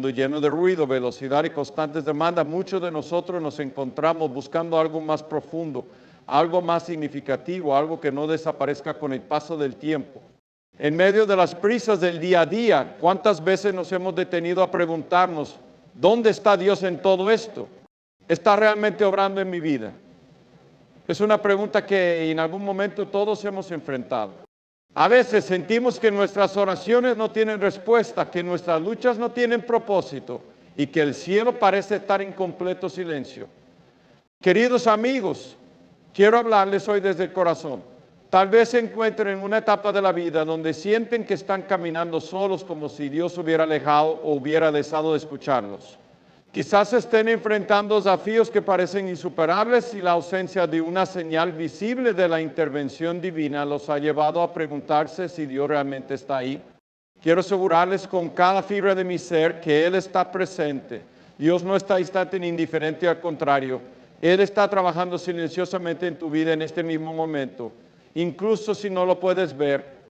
mundo lleno de ruido, velocidad y constantes demandas, muchos de nosotros nos encontramos buscando algo más profundo, algo más significativo, algo que no desaparezca con el paso del tiempo. En medio de las prisas del día a día, ¿cuántas veces nos hemos detenido a preguntarnos, ¿dónde está Dios en todo esto? ¿Está realmente obrando en mi vida? Es una pregunta que en algún momento todos hemos enfrentado. A veces sentimos que nuestras oraciones no tienen respuesta, que nuestras luchas no tienen propósito y que el cielo parece estar en completo silencio. Queridos amigos, quiero hablarles hoy desde el corazón. Tal vez se encuentren en una etapa de la vida donde sienten que están caminando solos como si Dios hubiera alejado o hubiera dejado de escucharlos. Quizás estén enfrentando desafíos que parecen insuperables y la ausencia de una señal visible de la intervención divina los ha llevado a preguntarse si Dios realmente está ahí. Quiero asegurarles con cada fibra de mi ser que Él está presente. Dios no está distante ni indiferente, al contrario. Él está trabajando silenciosamente en tu vida en este mismo momento. Incluso si no lo puedes ver.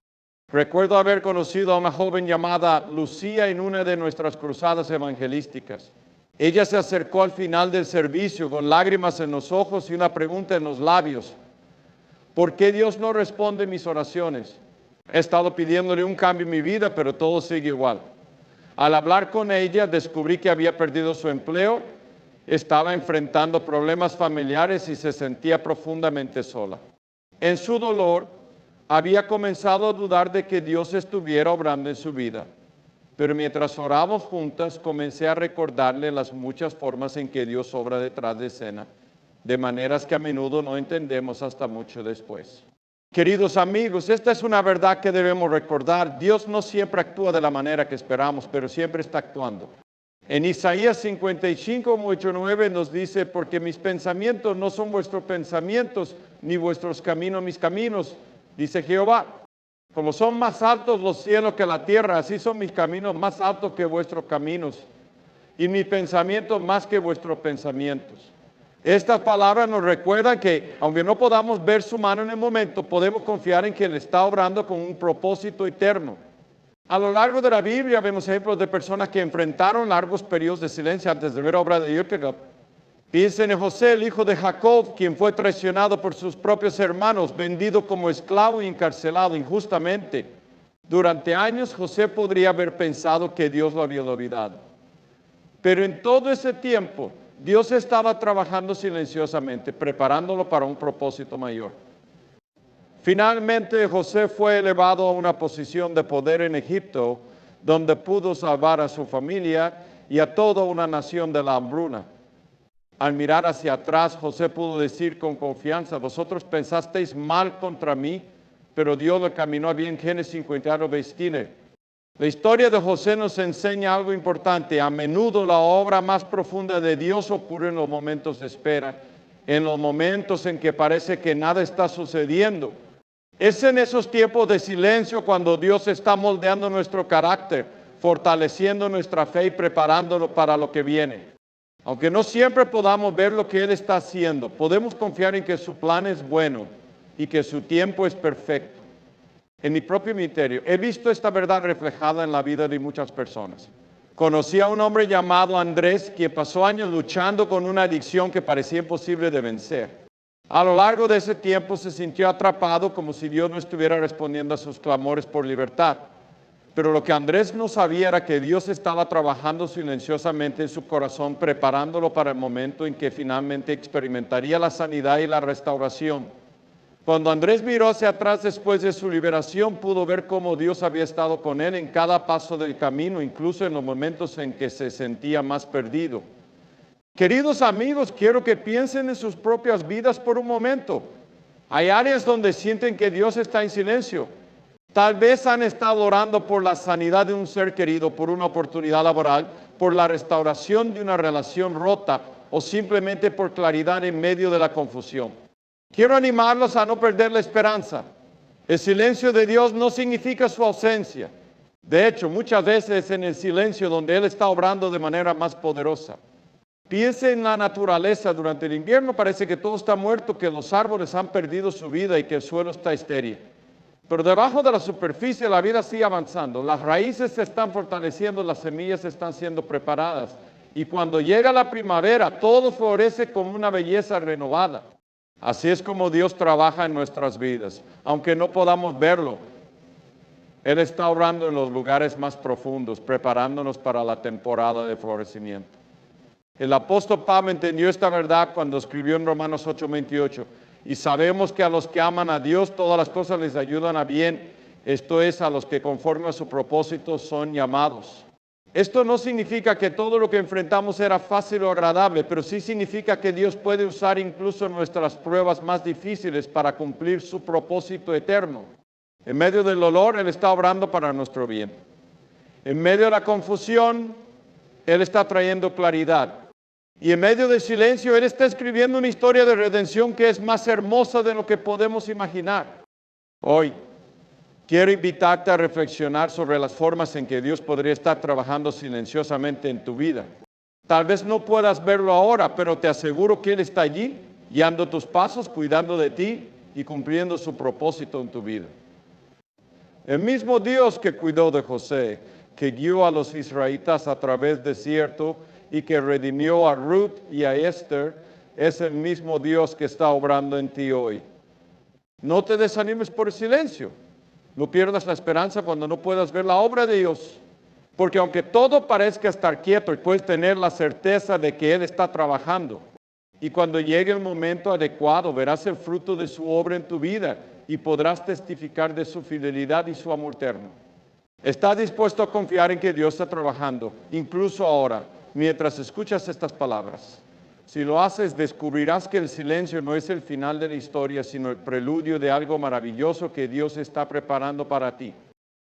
Recuerdo haber conocido a una joven llamada Lucía en una de nuestras cruzadas evangelísticas. Ella se acercó al final del servicio con lágrimas en los ojos y una pregunta en los labios. ¿Por qué Dios no responde mis oraciones? He estado pidiéndole un cambio en mi vida, pero todo sigue igual. Al hablar con ella, descubrí que había perdido su empleo, estaba enfrentando problemas familiares y se sentía profundamente sola. En su dolor, había comenzado a dudar de que Dios estuviera obrando en su vida. Pero mientras orábamos juntas, comencé a recordarle las muchas formas en que Dios obra detrás de escena, de maneras que a menudo no entendemos hasta mucho después. Queridos amigos, esta es una verdad que debemos recordar. Dios no siempre actúa de la manera que esperamos, pero siempre está actuando. En Isaías 55, 8, 9 nos dice, porque mis pensamientos no son vuestros pensamientos, ni vuestros caminos mis caminos, dice Jehová. Como son más altos los cielos que la tierra, así son mis caminos más altos que vuestros caminos, y mis pensamientos más que vuestros pensamientos. Estas palabras nos recuerdan que, aunque no podamos ver su mano en el momento, podemos confiar en que Él está obrando con un propósito eterno. A lo largo de la Biblia vemos ejemplos de personas que enfrentaron largos periodos de silencio antes de ver obra de Dios. Piensen en José, el hijo de Jacob, quien fue traicionado por sus propios hermanos, vendido como esclavo y encarcelado injustamente. Durante años José podría haber pensado que Dios lo había olvidado. Pero en todo ese tiempo, Dios estaba trabajando silenciosamente, preparándolo para un propósito mayor. Finalmente, José fue elevado a una posición de poder en Egipto, donde pudo salvar a su familia y a toda una nación de la hambruna. Al mirar hacia atrás, José pudo decir con confianza, vosotros pensasteis mal contra mí, pero Dios lo caminó a bien. Génesis 50, 21. La historia de José nos enseña algo importante. A menudo la obra más profunda de Dios ocurre en los momentos de espera, en los momentos en que parece que nada está sucediendo. Es en esos tiempos de silencio cuando Dios está moldeando nuestro carácter, fortaleciendo nuestra fe y preparándolo para lo que viene. Aunque no siempre podamos ver lo que Él está haciendo, podemos confiar en que su plan es bueno y que su tiempo es perfecto. En mi propio ministerio he visto esta verdad reflejada en la vida de muchas personas. Conocí a un hombre llamado Andrés, quien pasó años luchando con una adicción que parecía imposible de vencer. A lo largo de ese tiempo se sintió atrapado como si Dios no estuviera respondiendo a sus clamores por libertad. Pero lo que Andrés no sabía era que Dios estaba trabajando silenciosamente en su corazón, preparándolo para el momento en que finalmente experimentaría la sanidad y la restauración. Cuando Andrés miró hacia atrás después de su liberación, pudo ver cómo Dios había estado con él en cada paso del camino, incluso en los momentos en que se sentía más perdido. Queridos amigos, quiero que piensen en sus propias vidas por un momento. Hay áreas donde sienten que Dios está en silencio. Tal vez han estado orando por la sanidad de un ser querido, por una oportunidad laboral, por la restauración de una relación rota o simplemente por claridad en medio de la confusión. Quiero animarlos a no perder la esperanza. El silencio de Dios no significa su ausencia. De hecho, muchas veces es en el silencio donde Él está obrando de manera más poderosa. Piense en la naturaleza. Durante el invierno parece que todo está muerto, que los árboles han perdido su vida y que el suelo está estéril. Pero debajo de la superficie la vida sigue avanzando. Las raíces se están fortaleciendo, las semillas están siendo preparadas. Y cuando llega la primavera, todo florece con una belleza renovada. Así es como Dios trabaja en nuestras vidas. Aunque no podamos verlo, Él está obrando en los lugares más profundos, preparándonos para la temporada de florecimiento. El apóstol Pablo entendió esta verdad cuando escribió en Romanos 8:28. Y sabemos que a los que aman a Dios, todas las cosas les ayudan a bien. Esto es, a los que conforme a su propósito son llamados. Esto no significa que todo lo que enfrentamos era fácil o agradable, pero sí significa que Dios puede usar incluso nuestras pruebas más difíciles para cumplir su propósito eterno. En medio del dolor, Él está obrando para nuestro bien. En medio de la confusión, Él está trayendo claridad. Y en medio del silencio, Él está escribiendo una historia de redención que es más hermosa de lo que podemos imaginar. Hoy, quiero invitarte a reflexionar sobre las formas en que Dios podría estar trabajando silenciosamente en tu vida. Tal vez no puedas verlo ahora, pero te aseguro que Él está allí, guiando tus pasos, cuidando de ti y cumpliendo su propósito en tu vida. El mismo Dios que cuidó de José, que guió a los israelitas a través del desierto y que redimió a Ruth y a Esther, es el mismo Dios que está obrando en ti hoy. No te desanimes por el silencio. No pierdas la esperanza cuando no puedas ver la obra de Dios. Porque aunque todo parezca estar quieto, y puedes tener la certeza de que Él está trabajando. Y cuando llegue el momento adecuado, verás el fruto de su obra en tu vida y podrás testificar de su fidelidad y su amor eterno. ¿Estás dispuesto a confiar en que Dios está trabajando, incluso ahora, mientras escuchas estas palabras? Si lo haces, descubrirás que el silencio no es el final de la historia, sino el preludio de algo maravilloso que Dios está preparando para ti.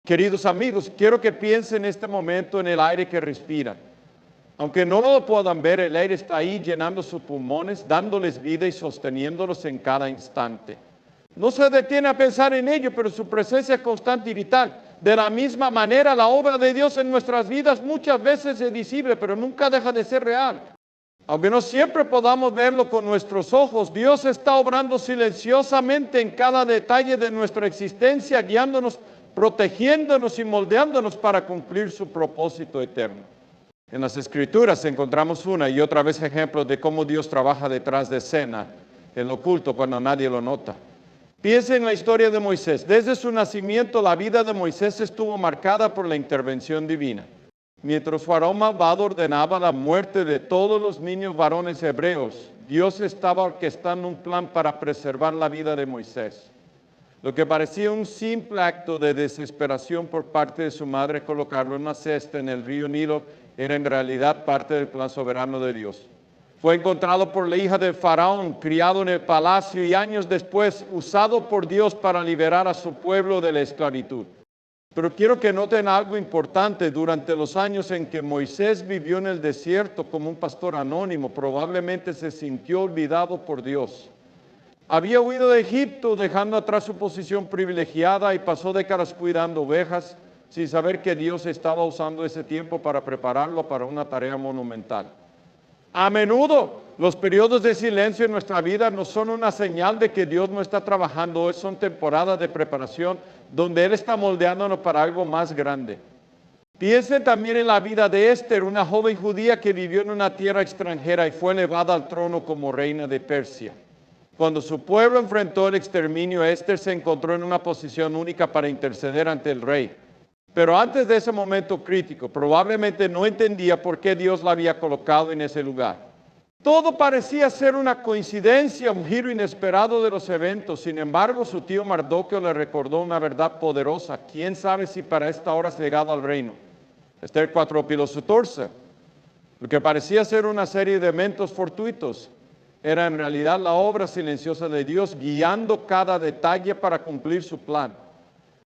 Queridos amigos, quiero que piensen en este momento en el aire que respiran. Aunque no lo puedan ver, el aire está ahí llenando sus pulmones, dándoles vida y sosteniéndolos en cada instante. No se detiene a pensar en ello, pero su presencia es constante y vital. De la misma manera, la obra de Dios en nuestras vidas muchas veces es visible, pero nunca deja de ser real. Aunque no siempre podamos verlo con nuestros ojos, Dios está obrando silenciosamente en cada detalle de nuestra existencia, guiándonos, protegiéndonos y moldeándonos para cumplir su propósito eterno. En las Escrituras encontramos una y otra vez ejemplos de cómo Dios trabaja detrás de escena, en lo oculto, cuando nadie lo nota. Piensa en la historia de Moisés. Desde su nacimiento, la vida de Moisés estuvo marcada por la intervención divina. Mientras Faraón malvado ordenaba la muerte de todos los niños varones hebreos, Dios estaba orquestando un plan para preservar la vida de Moisés. Lo que parecía un simple acto de desesperación por parte de su madre, colocarlo en una cesta en el río Nilo, era en realidad parte del plan soberano de Dios. Fue encontrado por la hija de Faraón, criado en el palacio y años después usado por Dios para liberar a su pueblo de la esclavitud. Pero quiero que noten algo importante. Durante los años en que Moisés vivió en el desierto como un pastor anónimo, probablemente se sintió olvidado por Dios. Había huido de Egipto dejando atrás su posición privilegiada y pasó décadas cuidando ovejas sin saber que Dios estaba usando ese tiempo para prepararlo para una tarea monumental. A menudo los periodos de silencio en nuestra vida no son una señal de que Dios no está trabajando, hoy son temporadas de preparación donde Él está moldeándonos para algo más grande. Piensen también en la vida de Esther, una joven judía que vivió en una tierra extranjera y fue elevada al trono como reina de Persia. Cuando su pueblo enfrentó el exterminio, Esther se encontró en una posición única para interceder ante el rey. Pero antes de ese momento crítico, probablemente no entendía por qué Dios la había colocado en ese lugar. Todo parecía ser una coincidencia, un giro inesperado de los eventos. Sin embargo, su tío Mardoqueo le recordó una verdad poderosa. ¿Quién sabe si para esta hora has llegado al reino? Esther 4:14. Lo que parecía ser una serie de eventos fortuitos era en realidad la obra silenciosa de Dios guiando cada detalle para cumplir su plan.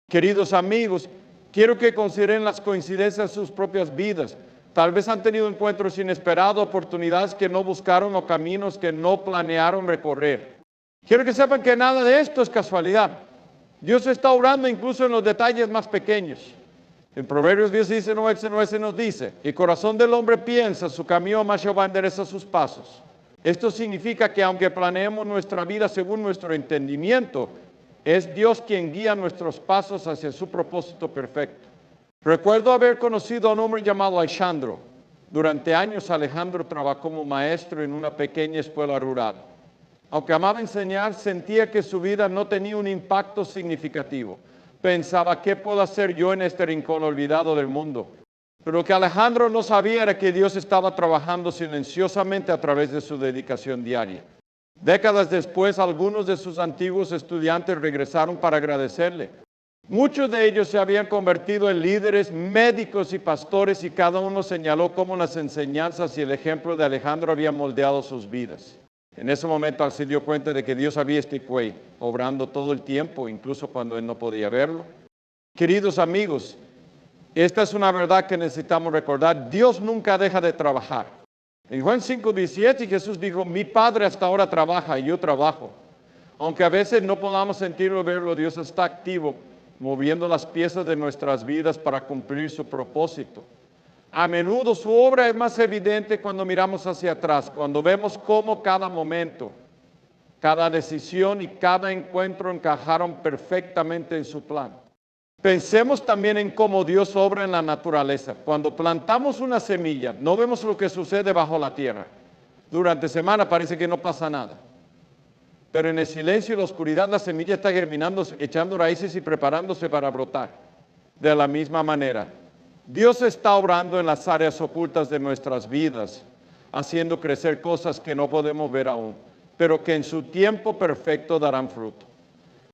Queridos amigos, quiero que consideren las coincidencias de sus propias vidas. Tal vez han tenido encuentros inesperados, oportunidades que no buscaron o caminos que no planearon recorrer. Quiero que sepan que nada de esto es casualidad. Dios está obrando incluso en los detalles más pequeños. En Proverbios 19:9 nos dice, el corazón del hombre piensa, su camino más Jehová endereza sus pasos. Esto significa que aunque planeemos nuestra vida según nuestro entendimiento, Es Dios quien guía nuestros pasos hacia su propósito perfecto. Recuerdo haber conocido a un hombre llamado Alejandro. Durante años Alejandro trabajó como maestro en una pequeña escuela rural. Aunque amaba enseñar, sentía que su vida no tenía un impacto significativo. Pensaba, ¿qué puedo hacer yo en este rincón olvidado del mundo? Pero lo que Alejandro no sabía era que Dios estaba trabajando silenciosamente a través de su dedicación diaria. Décadas después, algunos de sus antiguos estudiantes regresaron para agradecerle. Muchos de ellos se habían convertido en líderes, médicos y pastores, y cada uno señaló cómo las enseñanzas y el ejemplo de Alejandro habían moldeado sus vidas. En ese momento se dio cuenta de que Dios había estado ahí, obrando todo el tiempo, incluso cuando él no podía verlo. Queridos amigos, esta es una verdad que necesitamos recordar. Dios nunca deja de trabajar. En Juan 5:17 Jesús dijo, mi Padre hasta ahora trabaja y yo trabajo. Aunque a veces no podamos sentirlo o verlo, Dios está activo, moviendo las piezas de nuestras vidas para cumplir su propósito. A menudo su obra es más evidente cuando miramos hacia atrás, cuando vemos cómo cada momento, cada decisión y cada encuentro encajaron perfectamente en su plan. Pensemos también en cómo Dios obra en la naturaleza. Cuando plantamos una semilla, no vemos lo que sucede bajo la tierra. Durante semana parece que no pasa nada. Pero en el silencio y la oscuridad la semilla está germinando, echando raíces y preparándose para brotar. De la misma manera, Dios está obrando en las áreas ocultas de nuestras vidas, haciendo crecer cosas que no podemos ver aún, pero que en su tiempo perfecto darán fruto.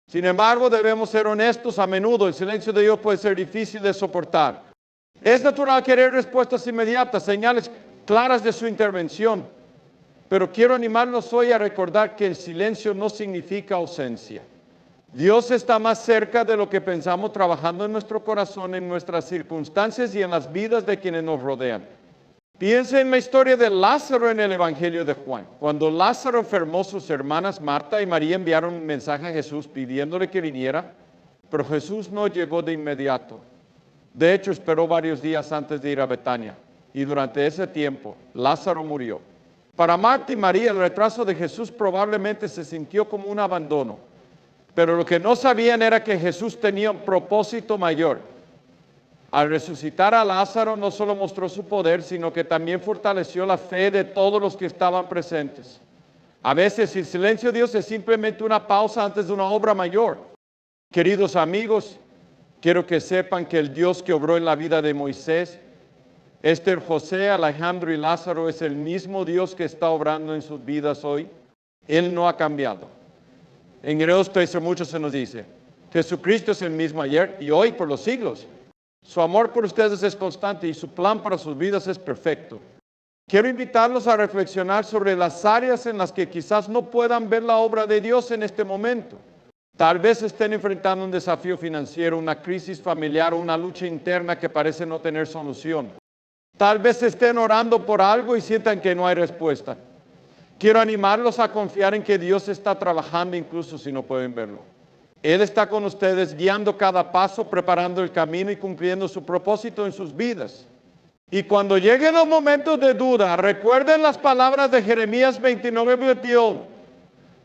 Sin embargo, debemos ser honestos. A menudo el silencio de Dios puede ser difícil de soportar. Es natural querer respuestas inmediatas, señales claras de su intervención. Pero quiero animarnos hoy a recordar que el silencio no significa ausencia. Dios está más cerca de lo que pensamos, trabajando en nuestro corazón, en nuestras circunstancias y en las vidas de quienes nos rodean. Piensa en la historia de Lázaro en el Evangelio de Juan. Cuando Lázaro enfermó, sus hermanas Marta y María enviaron un mensaje a Jesús pidiéndole que viniera, pero Jesús no llegó de inmediato. De hecho, esperó varios días antes de ir a Betania, y durante ese tiempo Lázaro murió. Para Marta y María, el retraso de Jesús probablemente se sintió como un abandono, pero lo que no sabían era que Jesús tenía un propósito mayor. Al resucitar a Lázaro no solo mostró su poder, sino que también fortaleció la fe de todos los que estaban presentes. A veces el silencio de Dios es simplemente una pausa antes de una obra mayor. Queridos amigos, quiero que sepan que el Dios que obró en la vida de Moisés, Esther, José, Alejandro y Lázaro es el mismo Dios que está obrando en sus vidas hoy. Él no ha cambiado. En Hebreos 13 mucho se nos dice, Jesucristo es el mismo ayer y hoy por los siglos. Su amor por ustedes es constante y su plan para sus vidas es perfecto. Quiero invitarlos a reflexionar sobre las áreas en las que quizás no puedan ver la obra de Dios en este momento. Tal vez estén enfrentando un desafío financiero, una crisis familiar o una lucha interna que parece no tener solución. Tal vez estén orando por algo y sientan que no hay respuesta. Quiero animarlos a confiar en que Dios está trabajando incluso si no pueden verlo. Él está con ustedes guiando cada paso, preparando el camino y cumpliendo su propósito en sus vidas. Y cuando lleguen los momentos de duda, recuerden las palabras de Jeremías 29:21.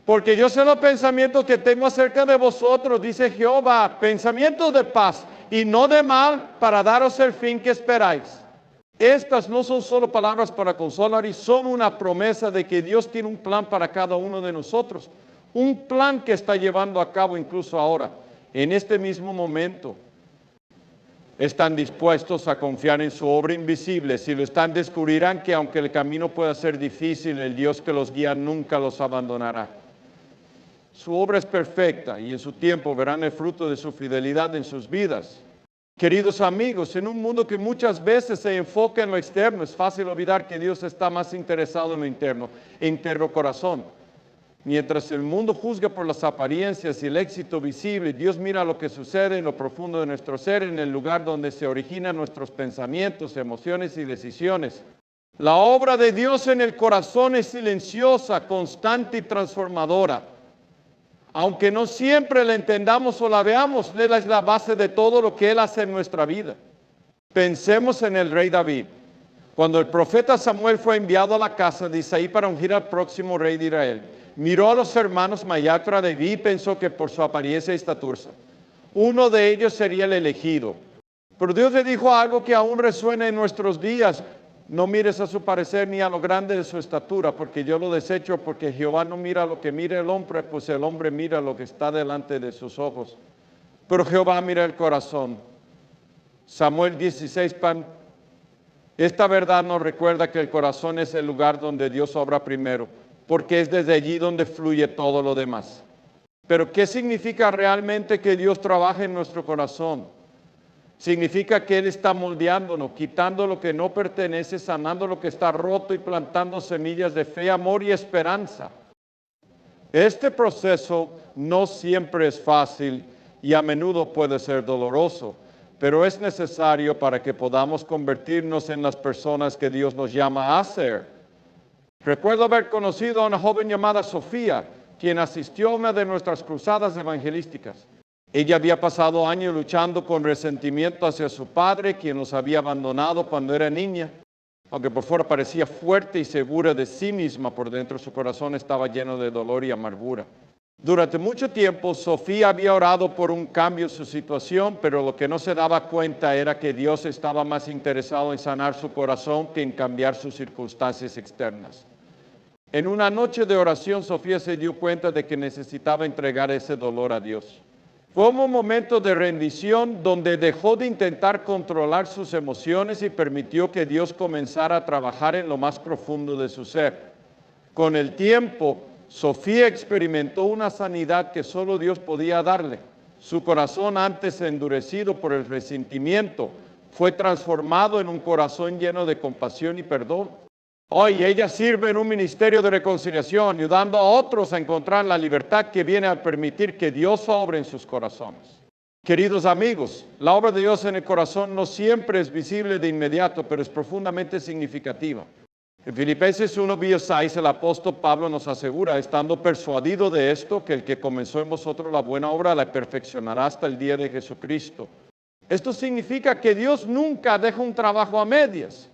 Porque yo sé los pensamientos que tengo acerca de vosotros, dice Jehová, pensamientos de paz y no de mal, para daros el fin que esperáis. Estas no son solo palabras para consolar, y son una promesa de que Dios tiene un plan para cada uno de nosotros. Un plan que está llevando a cabo incluso ahora, en este mismo momento. Están dispuestos a confiar en su obra invisible. Si lo están, descubrirán que aunque el camino pueda ser difícil, el Dios que los guía nunca los abandonará. Su obra es perfecta y en su tiempo verán el fruto de su fidelidad en sus vidas. Queridos amigos, en un mundo que muchas veces se enfoca en lo externo, es fácil olvidar que Dios está más interesado en lo interno, interno corazón. Mientras el mundo juzga por las apariencias y el éxito visible, Dios mira lo que sucede en lo profundo de nuestro ser, en el lugar donde se originan nuestros pensamientos, emociones y decisiones. La obra de Dios en el corazón es silenciosa, constante y transformadora. Aunque no siempre la entendamos o la veamos, Él es la base de todo lo que Él hace en nuestra vida. Pensemos en el rey David. Cuando el profeta Samuel fue enviado a la casa de Isaí para ungir al próximo rey de Israel, Miró a los hermanos Mayatra de Vi y pensó que por su apariencia y estatura, uno de ellos sería el elegido. Pero Dios le dijo algo que aún resuena en nuestros días. No mires a su parecer ni a lo grande de su estatura, porque yo lo desecho, porque Jehová no mira lo que mira el hombre, pues el hombre mira lo que está delante de sus ojos. Pero Jehová mira el corazón. Samuel 16, esta verdad nos recuerda que el corazón es el lugar donde Dios obra primero, porque es desde allí donde fluye todo lo demás. Pero ¿qué significa realmente que Dios trabaje en nuestro corazón? Significa que Él está moldeándonos, quitando lo que no pertenece, sanando lo que está roto y plantando semillas de fe, amor y esperanza. Este proceso no siempre es fácil y a menudo puede ser doloroso, pero es necesario para que podamos convertirnos en las personas que Dios nos llama a ser. Recuerdo haber conocido a una joven llamada Sofía, quien asistió a una de nuestras cruzadas evangelísticas. Ella había pasado años luchando con resentimiento hacia su padre, quien los había abandonado cuando era niña. Aunque por fuera parecía fuerte y segura de sí misma, por dentro su corazón estaba lleno de dolor y amargura. Durante mucho tiempo, Sofía había orado por un cambio en su situación, pero lo que no se daba cuenta era que Dios estaba más interesado en sanar su corazón que en cambiar sus circunstancias externas. En una noche de oración, Sofía se dio cuenta de que necesitaba entregar ese dolor a Dios. Fue un momento de rendición donde dejó de intentar controlar sus emociones y permitió que Dios comenzara a trabajar en lo más profundo de su ser. Con el tiempo, Sofía experimentó una sanidad que solo Dios podía darle. Su corazón, antes endurecido por el resentimiento, fue transformado en un corazón lleno de compasión y perdón. Hoy ella sirve en un ministerio de reconciliación, ayudando a otros a encontrar la libertad que viene al permitir que Dios obre en sus corazones. Queridos amigos, la obra de Dios en el corazón no siempre es visible de inmediato, pero es profundamente significativa. En Filipenses 1:6 el apóstol Pablo nos asegura, estando persuadido de esto, que el que comenzó en vosotros la buena obra la perfeccionará hasta el día de Jesucristo. Esto significa que Dios nunca deja un trabajo a medias.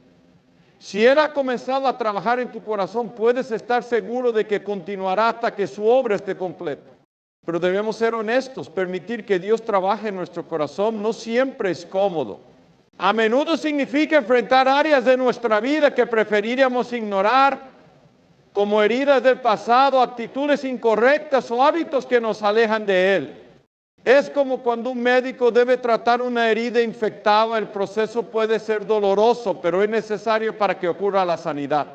Si Él ha comenzado a trabajar en tu corazón, puedes estar seguro de que continuará hasta que su obra esté completa. Pero debemos ser honestos, permitir que Dios trabaje en nuestro corazón no siempre es cómodo. A menudo significa enfrentar áreas de nuestra vida que preferiríamos ignorar, como heridas del pasado, actitudes incorrectas o hábitos que nos alejan de Él. Es como cuando un médico debe tratar una herida infectada, el proceso puede ser doloroso, pero es necesario para que ocurra la sanidad.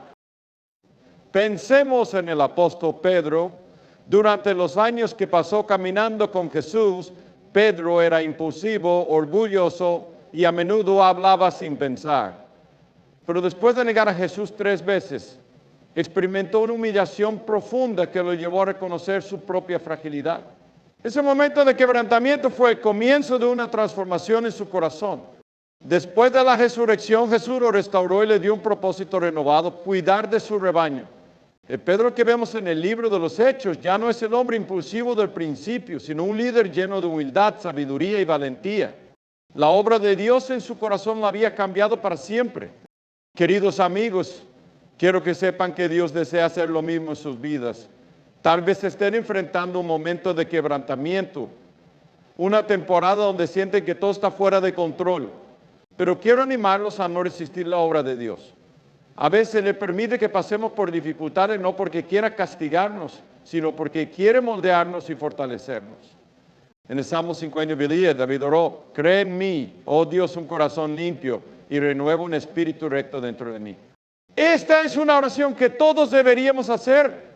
Pensemos en el apóstol Pedro. Durante los años que pasó caminando con Jesús, Pedro era impulsivo, orgulloso y a menudo hablaba sin pensar. Pero después de negar a Jesús 3 veces, experimentó una humillación profunda que lo llevó a reconocer su propia fragilidad. Ese momento de quebrantamiento fue el comienzo de una transformación en su corazón. Después de la resurrección, Jesús lo restauró y le dio un propósito renovado, cuidar de su rebaño. El Pedro que vemos en el libro de los Hechos ya no es el hombre impulsivo del principio, sino un líder lleno de humildad, sabiduría y valentía. La obra de Dios en su corazón lo había cambiado para siempre. Queridos amigos, quiero que sepan que Dios desea hacer lo mismo en sus vidas. Tal vez estén enfrentando un momento de quebrantamiento, una temporada donde sienten que todo está fuera de control. Pero quiero animarlos a no resistir la obra de Dios. A veces le permite que pasemos por dificultades no porque quiera castigarnos, sino porque quiere moldearnos y fortalecernos. En el Salmo 50, David oró, cree en mí, oh Dios, un corazón limpio y renueva un espíritu recto dentro de mí. Esta es una oración que todos deberíamos hacer.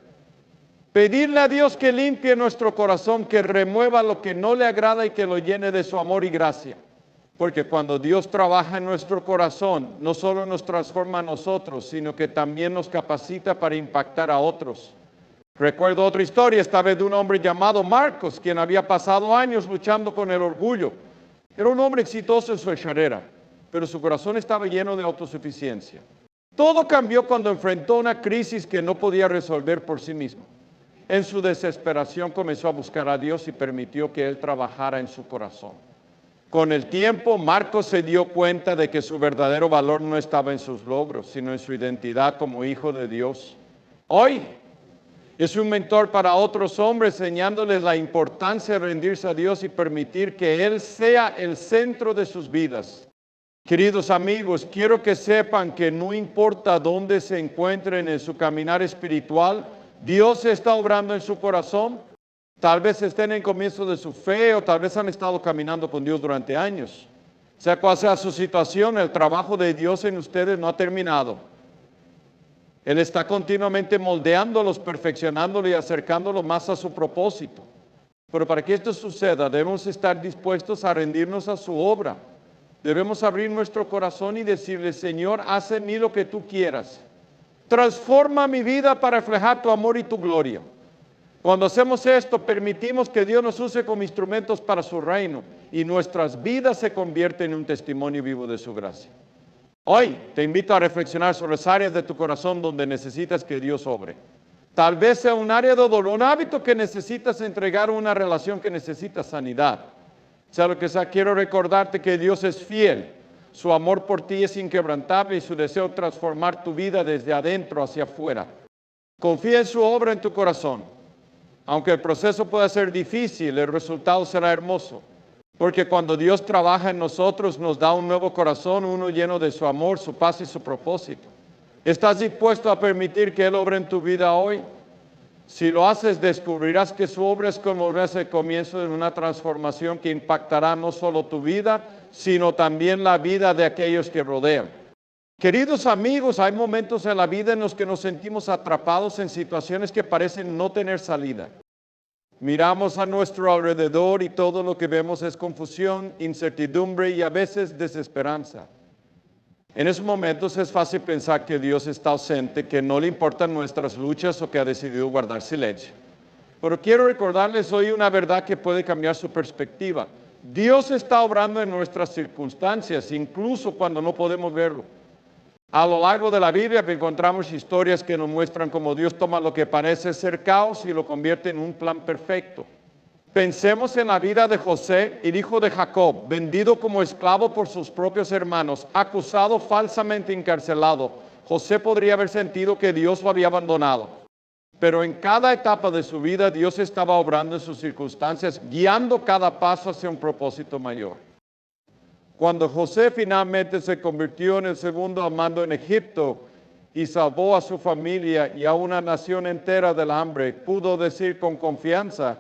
Pedirle a Dios que limpie nuestro corazón, que remueva lo que no le agrada y que lo llene de su amor y gracia. Porque cuando Dios trabaja en nuestro corazón, no solo nos transforma a nosotros, sino que también nos capacita para impactar a otros. Recuerdo otra historia, esta vez de un hombre llamado Marcos, quien había pasado años luchando con el orgullo. Era un hombre exitoso en su carrera, pero su corazón estaba lleno de autosuficiencia. Todo cambió cuando enfrentó una crisis que no podía resolver por sí mismo. En su desesperación comenzó a buscar a Dios y permitió que Él trabajara en su corazón. Con el tiempo, Marcos se dio cuenta de que su verdadero valor no estaba en sus logros, sino en su identidad como hijo de Dios. Hoy, Es un mentor para otros hombres, enseñándoles la importancia de rendirse a Dios y permitir que Él sea el centro de sus vidas. Queridos amigos, quiero que sepan que no importa dónde se encuentren en su caminar espiritual, Dios está obrando en su corazón. Tal vez estén en el comienzo de su fe o tal vez han estado caminando con Dios durante años. Sea cual sea su situación, el trabajo de Dios en ustedes no ha terminado. Él está continuamente moldeándolos, perfeccionándolos y acercándolos más a su propósito. Pero para que esto suceda, debemos estar dispuestos a rendirnos a su obra. Debemos abrir nuestro corazón y decirle, Señor, haz en mí lo que tú quieras. Transforma mi vida para reflejar tu amor y tu gloria. Cuando hacemos esto, permitimos que Dios nos use como instrumentos para su reino y nuestras vidas se convierten en un testimonio vivo de su gracia. Hoy te invito a reflexionar sobre las áreas de tu corazón donde necesitas que Dios obre. Tal vez sea un área de dolor, un hábito que necesitas entregar, una relación que necesita sanidad. Sea lo que sea, quiero recordarte que Dios es fiel. Su amor por ti es inquebrantable y su deseo de transformar tu vida desde adentro hacia afuera. Confía en su obra en tu corazón. Aunque el proceso pueda ser difícil, el resultado será hermoso. Porque cuando Dios trabaja en nosotros, nos da un nuevo corazón, uno lleno de su amor, su paz y su propósito. ¿Estás dispuesto a permitir que Él obre en tu vida hoy? Si lo haces, descubrirás que su obra es como el comienzo de una transformación que impactará no solo tu vida, sino también la vida de aquellos que rodean. Queridos amigos, hay momentos en la vida en los que nos sentimos atrapados en situaciones que parecen no tener salida. Miramos a nuestro alrededor y todo lo que vemos es confusión, incertidumbre y a veces desesperanza. En esos momentos es fácil pensar que Dios está ausente, que no le importan nuestras luchas o que ha decidido guardar silencio. Pero quiero recordarles hoy una verdad que puede cambiar su perspectiva. Dios está obrando en nuestras circunstancias, incluso cuando no podemos verlo. A lo largo de la Biblia encontramos historias que nos muestran cómo Dios toma lo que parece ser caos y lo convierte en un plan perfecto. Pensemos en la vida de José, el hijo de Jacob, vendido como esclavo por sus propios hermanos, acusado, falsamente encarcelado. José podría haber sentido que Dios lo había abandonado. Pero en cada etapa de su vida, Dios estaba obrando en sus circunstancias, guiando cada paso hacia un propósito mayor. Cuando José finalmente se convirtió en el segundo al mando en Egipto y salvó a su familia y a una nación entera del hambre, pudo decir con confianza,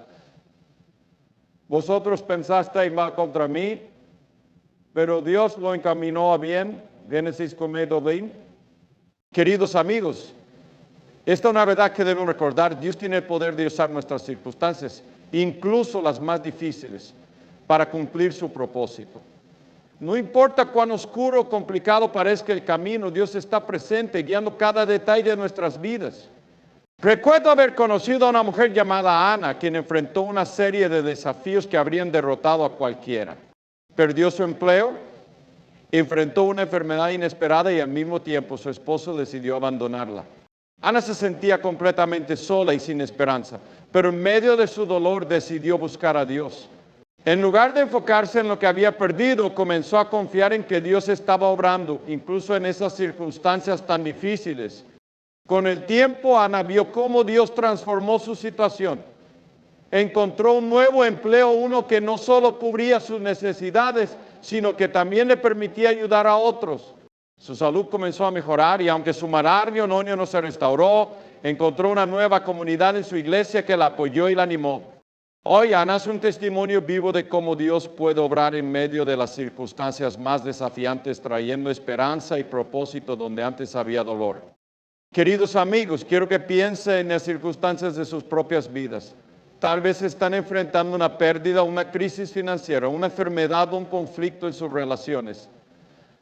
vosotros pensasteis mal contra mí, pero Dios lo encaminó a bien. Génesis 1:20. Queridos amigos, esta es una verdad que debemos recordar. Dios tiene el poder de usar nuestras circunstancias, incluso las más difíciles, para cumplir su propósito. No importa cuán oscuro o complicado parezca el camino, Dios está presente, guiando cada detalle de nuestras vidas. Recuerdo haber conocido a una mujer llamada Ana, quien enfrentó una serie de desafíos que habrían derrotado a cualquiera. Perdió su empleo, enfrentó una enfermedad inesperada y al mismo tiempo su esposo decidió abandonarla. Ana se sentía completamente sola y sin esperanza, pero en medio de su dolor decidió buscar a Dios. En lugar de enfocarse en lo que había perdido, comenzó a confiar en que Dios estaba obrando, incluso en esas circunstancias tan difíciles. Con el tiempo, Ana vio cómo Dios transformó su situación. Encontró un nuevo empleo, uno que no solo cubría sus necesidades, sino que también le permitía ayudar a otros. Su salud comenzó a mejorar y aunque su matrimonio no se restauró, encontró una nueva comunidad en su iglesia que la apoyó y la animó. Hoy Ana es un testimonio vivo de cómo Dios puede obrar en medio de las circunstancias más desafiantes, trayendo esperanza y propósito donde antes había dolor. Queridos amigos, quiero que piensen en las circunstancias de sus propias vidas. Tal vez están enfrentando una pérdida, una crisis financiera, una enfermedad o un conflicto en sus relaciones.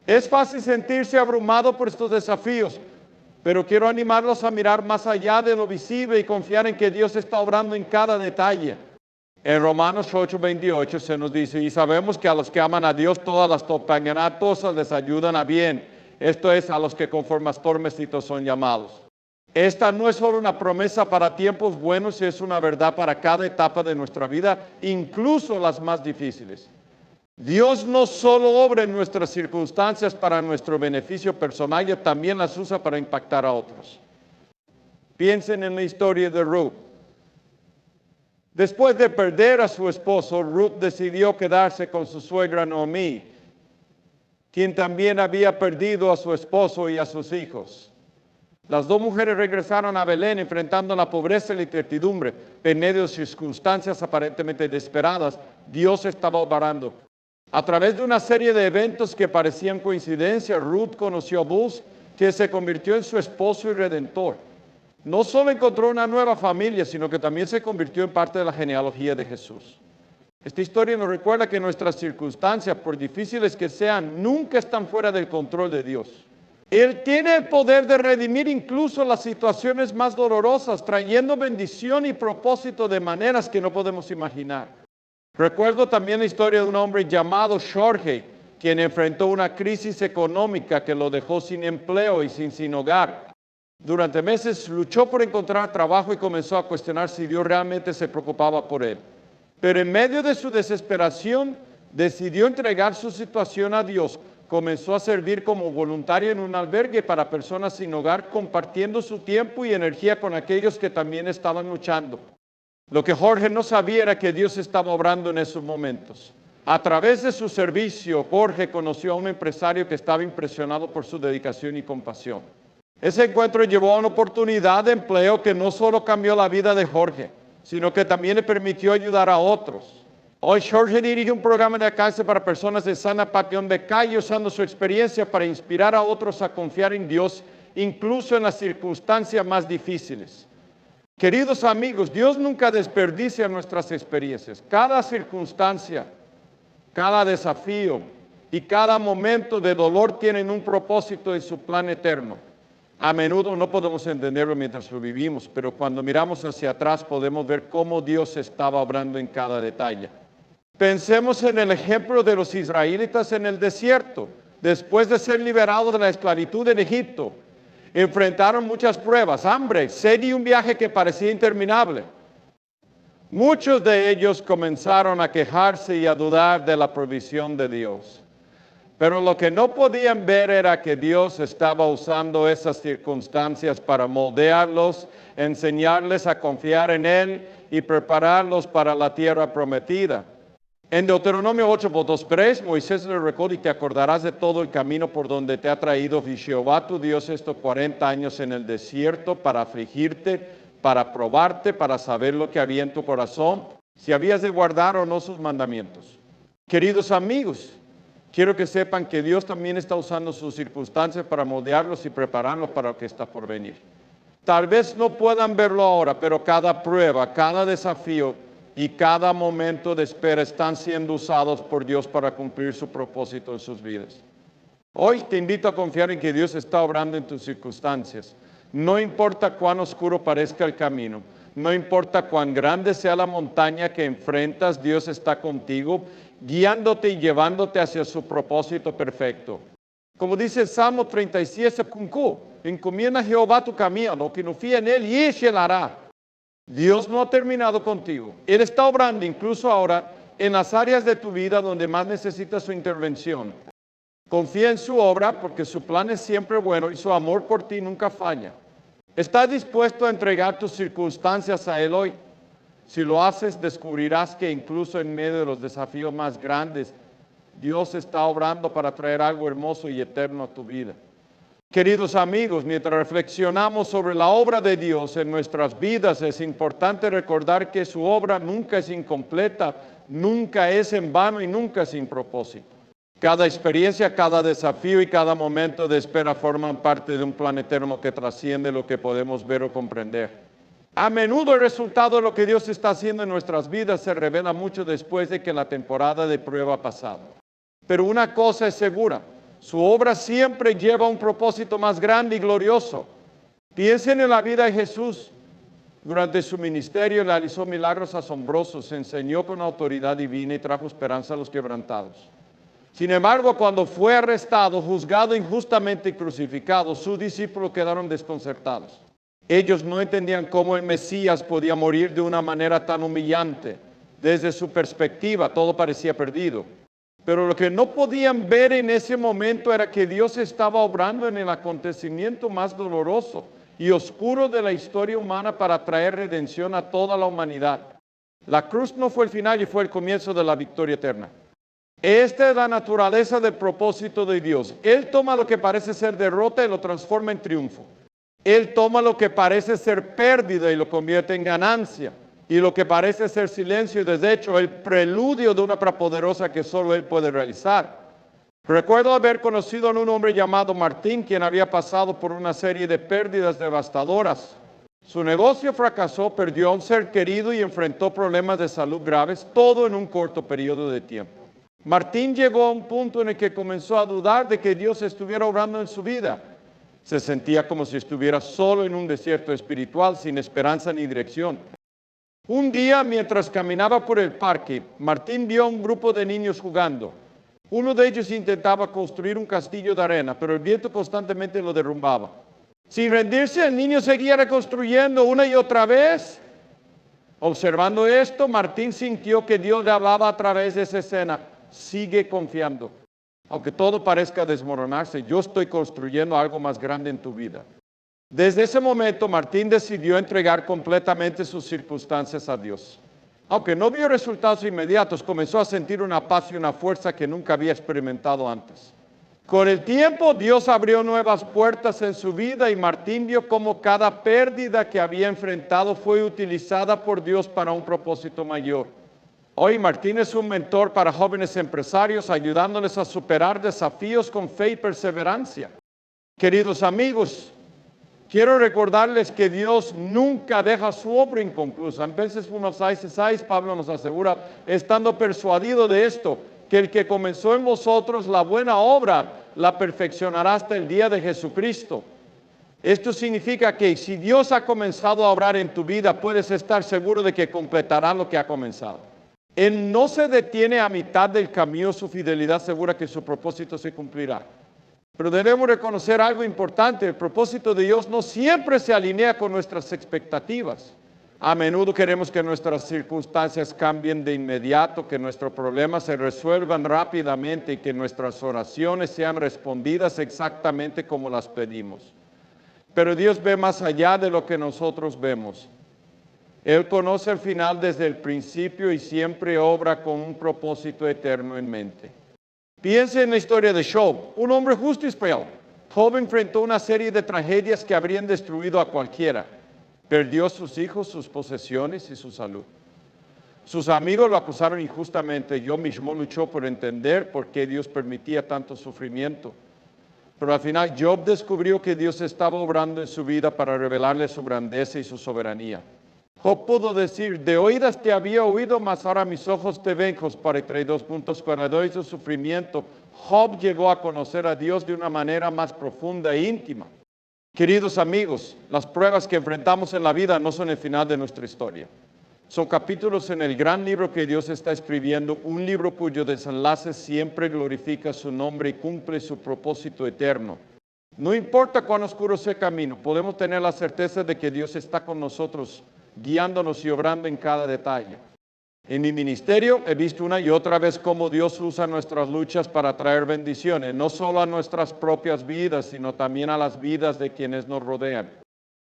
Es fácil sentirse abrumado por estos desafíos, pero quiero animarlos a mirar más allá de lo visible y confiar en que Dios está obrando en cada detalle. En Romanos 8:28 se nos dice, y sabemos que a los que aman a Dios todas las cosas les ayudan a bien. Esto es, a los que conforme a tormentitos son llamados. Esta no es solo una promesa para tiempos buenos, es una verdad para cada etapa de nuestra vida, incluso las más difíciles. Dios no solo obra en nuestras circunstancias para nuestro beneficio personal, y también las usa para impactar a otros. Piensen en la historia de Ruth. Después de perder a su esposo, Ruth decidió quedarse con su suegra Noemí, quien también había perdido a su esposo y a sus hijos. Las dos mujeres regresaron a Belén enfrentando la pobreza y la incertidumbre. En medio de circunstancias aparentemente desesperadas, Dios estaba obrando. A través de una serie de eventos que parecían coincidencia, Ruth conoció a Boaz, que se convirtió en su esposo y redentor. No solo encontró una nueva familia, sino que también se convirtió en parte de la genealogía de Jesús. Esta historia nos recuerda que nuestras circunstancias, por difíciles que sean, nunca están fuera del control de Dios. Él tiene el poder de redimir incluso las situaciones más dolorosas, trayendo bendición y propósito de maneras que no podemos imaginar. Recuerdo también la historia de un hombre llamado Jorge, quien enfrentó una crisis económica que lo dejó sin empleo y sin hogar. Durante meses luchó por encontrar trabajo y comenzó a cuestionar si Dios realmente se preocupaba por él. Pero en medio de su desesperación, decidió entregar su situación a Dios. Comenzó a servir como voluntario en un albergue para personas sin hogar, compartiendo su tiempo y energía con aquellos que también estaban luchando. Lo que Jorge no sabía era que Dios estaba obrando en esos momentos. A través de su servicio, Jorge conoció a un empresario que estaba impresionado por su dedicación y compasión. Ese encuentro llevó a una oportunidad de empleo que no solo cambió la vida de Jorge, sino que también le permitió ayudar a otros. Hoy Jorge dirige un programa de alcance para personas de sana pasión de calle, usando su experiencia para inspirar a otros a confiar en Dios, incluso en las circunstancias más difíciles. Queridos amigos, Dios nunca desperdicia nuestras experiencias. Cada circunstancia, cada desafío y cada momento de dolor tienen un propósito en su plan eterno. A menudo no podemos entenderlo mientras lo vivimos, pero cuando miramos hacia atrás podemos ver cómo Dios estaba obrando en cada detalle. Pensemos en el ejemplo de los israelitas en el desierto. Después de ser liberados de la esclavitud en Egipto, enfrentaron muchas pruebas, hambre, sed y un viaje que parecía interminable. Muchos de ellos comenzaron a quejarse y a dudar de la provisión de Dios. Pero lo que no podían ver era que Dios estaba usando esas circunstancias para moldearlos, enseñarles a confiar en Él y prepararlos para la tierra prometida. En Deuteronomio 8:2-3, Moisés le recordó: y te acordarás de todo el camino por donde te ha traído Jehová tu Dios estos 40 años en el desierto para afligirte, para probarte, para saber lo que había en tu corazón, si habías de guardar o no sus mandamientos. Queridos amigos, quiero que sepan que Dios también está usando sus circunstancias para moldearlos y prepararlos para lo que está por venir. Tal vez no puedan verlo ahora, pero cada prueba, cada desafío y cada momento de espera están siendo usados por Dios para cumplir su propósito en sus vidas. Hoy te invito a confiar en que Dios está obrando en tus circunstancias. No importa cuán oscuro parezca el camino, no importa cuán grande sea la montaña que enfrentas, Dios está contigo, guiándote y llevándote hacia su propósito perfecto. Como dice el Salmo 37:5, encomienda a Jehová tu camino, que confía en Él y Él hará. Dios no ha terminado contigo. Él está obrando incluso ahora en las áreas de tu vida donde más necesitas su intervención. Confía en su obra porque su plan es siempre bueno y su amor por ti nunca falla. ¿Estás dispuesto a entregar tus circunstancias a Él hoy? Si lo haces, descubrirás que incluso en medio de los desafíos más grandes, Dios está obrando para traer algo hermoso y eterno a tu vida. Queridos amigos, mientras reflexionamos sobre la obra de Dios en nuestras vidas, es importante recordar que su obra nunca es incompleta, nunca es en vano y nunca sin propósito. Cada experiencia, cada desafío y cada momento de espera forman parte de un plan eterno que trasciende lo que podemos ver o comprender. A menudo el resultado de lo que Dios está haciendo en nuestras vidas se revela mucho después de que la temporada de prueba ha pasado. Pero una cosa es segura: su obra siempre lleva un propósito más grande y glorioso. Piensen en la vida de Jesús. Durante su ministerio realizó milagros asombrosos, enseñó con autoridad divina y trajo esperanza a los quebrantados. Sin embargo, cuando fue arrestado, juzgado injustamente y crucificado, sus discípulos quedaron desconcertados. Ellos no entendían cómo el Mesías podía morir de una manera tan humillante. Desde su perspectiva, todo parecía perdido. Pero lo que no podían ver en ese momento era que Dios estaba obrando en el acontecimiento más doloroso, y oscuro de la historia humana para traer redención a toda la humanidad. La cruz no fue el final y fue el comienzo de la victoria eterna. Esta es la naturaleza del propósito de Dios. Él toma lo que parece ser derrota y lo transforma en triunfo. Él toma lo que parece ser pérdida y lo convierte en ganancia. Y lo que parece ser silencio y desecho, el preludio de una obra poderosa que solo Él puede realizar. Recuerdo haber conocido a un hombre llamado Martín, quien había pasado por una serie de pérdidas devastadoras. Su negocio fracasó, perdió a un ser querido y enfrentó problemas de salud graves, todo en un corto periodo de tiempo. Martín llegó a un punto en el que comenzó a dudar de que Dios estuviera obrando en su vida. Se sentía como si estuviera solo en un desierto espiritual, sin esperanza ni dirección. Un día, mientras caminaba por el parque, Martín vio a un grupo de niños jugando. Uno de ellos intentaba construir un castillo de arena, pero el viento constantemente lo derrumbaba. Sin rendirse, el niño seguía reconstruyendo una y otra vez. Observando esto, Martín sintió que Dios le hablaba a través de esa escena. Sigue confiando. Aunque todo parezca desmoronarse, yo estoy construyendo algo más grande en tu vida. Desde ese momento, Martín decidió entregar completamente sus circunstancias a Dios. Aunque no vio resultados inmediatos, comenzó a sentir una paz y una fuerza que nunca había experimentado antes. Con el tiempo, Dios abrió nuevas puertas en su vida y Martín vio cómo cada pérdida que había enfrentado fue utilizada por Dios para un propósito mayor. Hoy Martín es un mentor para jóvenes empresarios, ayudándoles a superar desafíos con fe y perseverancia. Queridos amigos, quiero recordarles que Dios nunca deja su obra inconclusa. En veces 1:6, Pablo nos asegura, estando persuadido de esto, que el que comenzó en vosotros la buena obra, la perfeccionará hasta el día de Jesucristo. Esto significa que si Dios ha comenzado a obrar en tu vida, puedes estar seguro de que completará lo que ha comenzado. Él no se detiene a mitad del camino, su fidelidad segura que su propósito se cumplirá. Pero debemos reconocer algo importante, el propósito de Dios no siempre se alinea con nuestras expectativas. A menudo queremos que nuestras circunstancias cambien de inmediato, que nuestros problemas se resuelvan rápidamente y que nuestras oraciones sean respondidas exactamente como las pedimos. Pero Dios ve más allá de lo que nosotros vemos. Él conoce el final desde el principio y siempre obra con un propósito eterno en mente. Piense en la historia de Job, un hombre justo y fiel. Job enfrentó una serie de tragedias que habrían destruido a cualquiera. Perdió sus hijos, sus posesiones y su salud. Sus amigos lo acusaron injustamente. Job mismo luchó por entender por qué Dios permitía tanto sufrimiento. Pero al final Job descubrió que Dios estaba obrando en su vida para revelarle su grandeza y su soberanía. Job pudo decir, de oídas te había oído, mas ahora mis ojos te ven. Job 42 puntos, cuando hizo sufrimiento, Job llegó a conocer a Dios de una manera más profunda e íntima. Queridos amigos, las pruebas que enfrentamos en la vida no son el final de nuestra historia. Son capítulos en el gran libro que Dios está escribiendo, un libro cuyo desenlace siempre glorifica su nombre y cumple su propósito eterno. No importa cuán oscuro sea el camino, podemos tener la certeza de que Dios está con nosotros, guiándonos y obrando en cada detalle. En mi ministerio he visto una y otra vez cómo Dios usa nuestras luchas para traer bendiciones, no solo a nuestras propias vidas, sino también a las vidas de quienes nos rodean.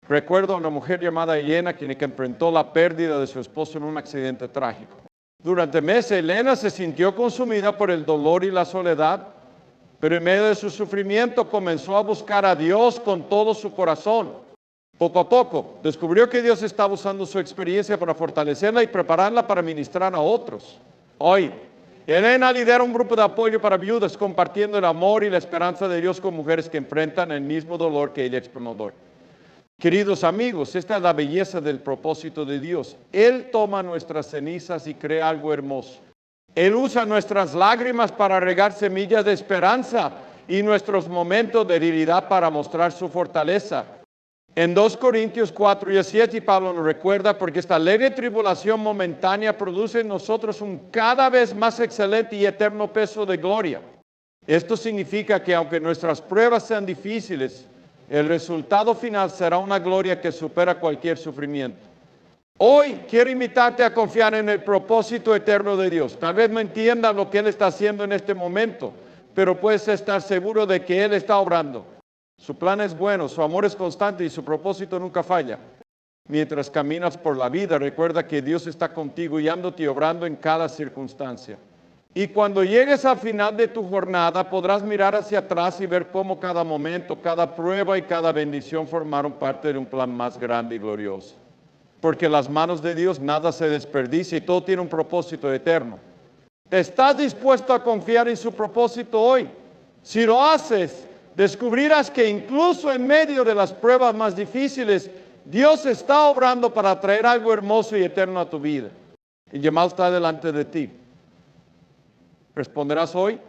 Recuerdo a una mujer llamada Elena, quien enfrentó la pérdida de su esposo en un accidente trágico. Durante meses, Elena se sintió consumida por el dolor y la soledad, pero en medio de su sufrimiento comenzó a buscar a Dios con todo su corazón. Poco a poco, descubrió que Dios estaba usando su experiencia para fortalecerla y prepararla para ministrar a otros. Hoy, Elena lidera un grupo de apoyo para viudas, compartiendo el amor y la esperanza de Dios con mujeres que enfrentan el mismo dolor que ella experimentó. Queridos amigos, esta es la belleza del propósito de Dios. Él toma nuestras cenizas y crea algo hermoso. Él usa nuestras lágrimas para regar semillas de esperanza y nuestros momentos de debilidad para mostrar su fortaleza. En 2 Corintios 4:7 Pablo nos recuerda, porque esta leve tribulación momentánea produce en nosotros un cada vez más excelente y eterno peso de gloria. Esto significa que aunque nuestras pruebas sean difíciles, el resultado final será una gloria que supera cualquier sufrimiento. Hoy quiero invitarte a confiar en el propósito eterno de Dios. Tal vez no entiendas lo que Él está haciendo en este momento, pero puedes estar seguro de que Él está obrando. Su plan es bueno, su amor es constante y su propósito nunca falla. Mientras caminas por la vida, recuerda que Dios está contigo guiándote y obrando en cada circunstancia. Y cuando llegues al final de tu jornada, podrás mirar hacia atrás y ver cómo cada momento, cada prueba y cada bendición formaron parte de un plan más grande y glorioso. Porque en las manos de Dios nada se desperdicia y todo tiene un propósito eterno. ¿Estás dispuesto a confiar en su propósito hoy? Si lo haces, descubrirás que incluso en medio de las pruebas más difíciles, Dios está obrando para traer algo hermoso y eterno a tu vida. Y Yamal está delante de ti. ¿Responderás hoy?